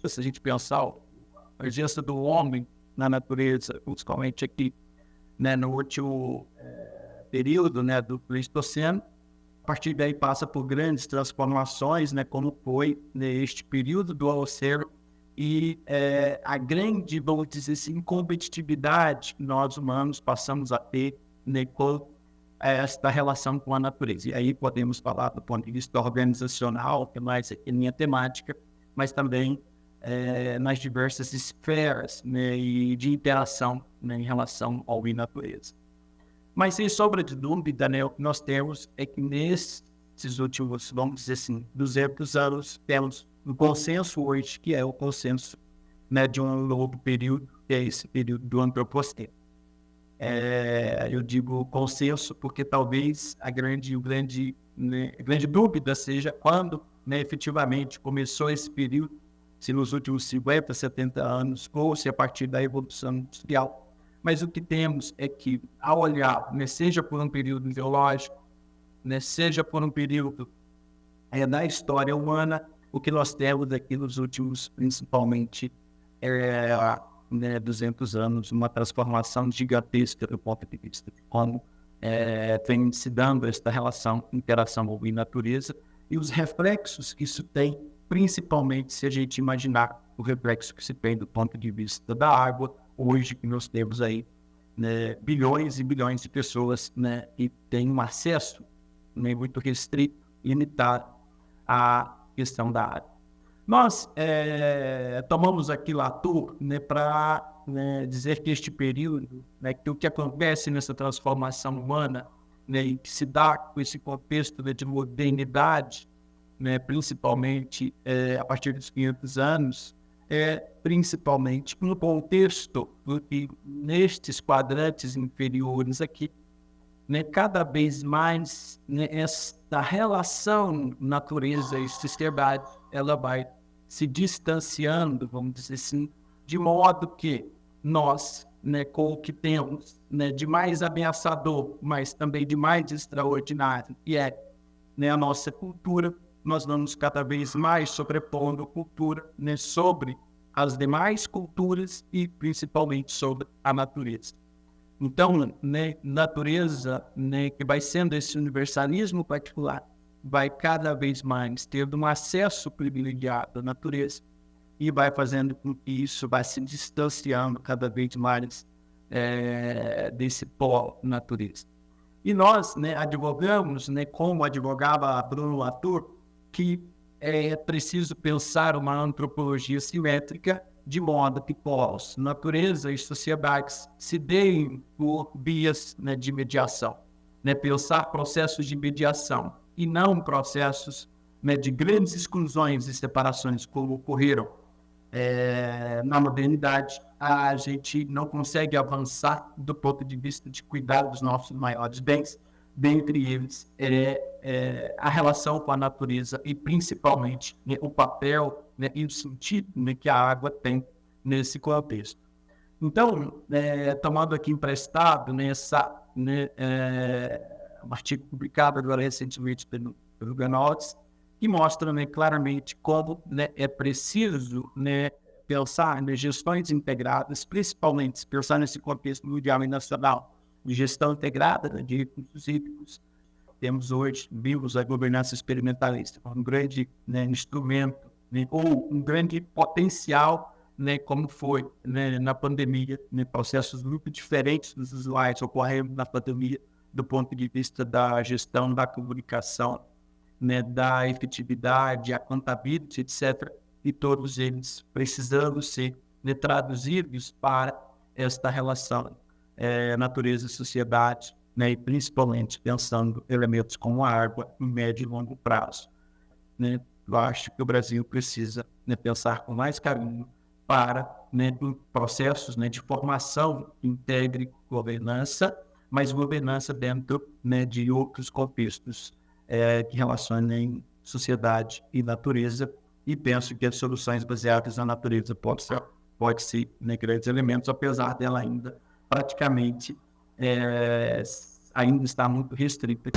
Se a gente pensar a presença do homem na natureza, principalmente aqui, né, no último período, né, do Pleistoceno, a partir daí passa por grandes transformações, né, como foi neste período do Holoceno, e a grande, vamos dizer assim, competitividade que nós humanos passamos a ter, né, com esta relação com a natureza. E aí podemos falar do ponto de vista organizacional, que é mais aqui minha temática, mas também nas diversas esferas, né, e de interação, né, em relação ao e natureza. Mas sem sombra de dúvida, né, o que nós temos é que nesses últimos, vamos dizer assim, 200 anos, temos um consenso hoje, que é o consenso, né, de um novo período, que é esse período do antropoceno. Eu digo consenso porque talvez a grande dúvida seja quando, né, efetivamente começou esse período, se nos últimos 50, 70 anos, ou se a partir da Evolução Industrial. Mas o que temos é que, ao olhar, né, seja por um período geológico, né, seja por um período da história humana, o que nós temos aqui nos últimos, principalmente, 200 anos, uma transformação gigantesca do ponto de vista de como vem se dando esta relação, interação homem-natureza, e os reflexos que isso tem, principalmente se a gente imaginar o reflexo que se tem do ponto de vista da água, hoje que nós temos aí, né, bilhões e bilhões de pessoas, né, que têm um acesso, né, muito restrito, limitado à questão da água. Nós tomamos aqui Latour, né, para dizer que este período, né, que o que acontece nessa transformação humana, né, e que se dá com esse contexto, né, de modernidade, né, principalmente a partir dos 500 anos, principalmente no contexto que nestes quadrantes inferiores aqui, né, cada vez mais, né, esta relação natureza e sociedade, ela vai se distanciando, vamos dizer assim, de modo que nós, né, com o que temos, né, de mais ameaçador, mas também de mais extraordinário, que é, né, a nossa cultura, nós vamos cada vez mais sobrepondo cultura, né, sobre as demais culturas e principalmente sobre a natureza. Então, né, natureza, né, que vai sendo esse universalismo particular, vai cada vez mais tendo um acesso privilegiado à natureza e vai fazendo com que isso vai se distanciando cada vez mais desse polo natureza. E nós, né, advogamos, né, como advogava Bruno Latour, que é preciso pensar uma antropologia simétrica de modo que polos, natureza e sociedades se deem por vias, né, de mediação, né, pensar processos de mediação e não processos, né, de grandes exclusões e separações como ocorreram na modernidade. A gente não consegue avançar do ponto de vista de cuidar dos nossos maiores bens, dentre eles a relação com a natureza e principalmente, né, o papel, né, e o sentido, né, que a água tem nesse contexto. Então, tomando aqui emprestado, né, um artigo publicado agora recentemente pelo Ganoltz, que mostra, né, claramente como, né, é preciso, né, pensar em gestões integradas, principalmente pensar nesse contexto mundial e nacional de gestão integrada, né, de recursos hídricos. Temos hoje, vimos a governança experimentalista, um grande, né, instrumento, né, ou um grande potencial, né, como foi, né, na pandemia, né, processos muito diferentes dos usuários ocorrendo na pandemia, do ponto de vista da gestão da comunicação, né, da efetividade, a accountability, etc., e todos eles precisando ser, né, traduzidos para esta relação natureza e sociedade, né, e principalmente pensando elementos como a água em médio e longo prazo. Né? Eu acho que o Brasil precisa, né, pensar com mais carinho para, né, processos, né, de formação que integre governança, mas governança dentro, né, de outros contextos que relacionem sociedade e natureza, e penso que as soluções baseadas na natureza pode ser, né, grandes elementos, apesar dela ainda praticamente ainda está muito restrita.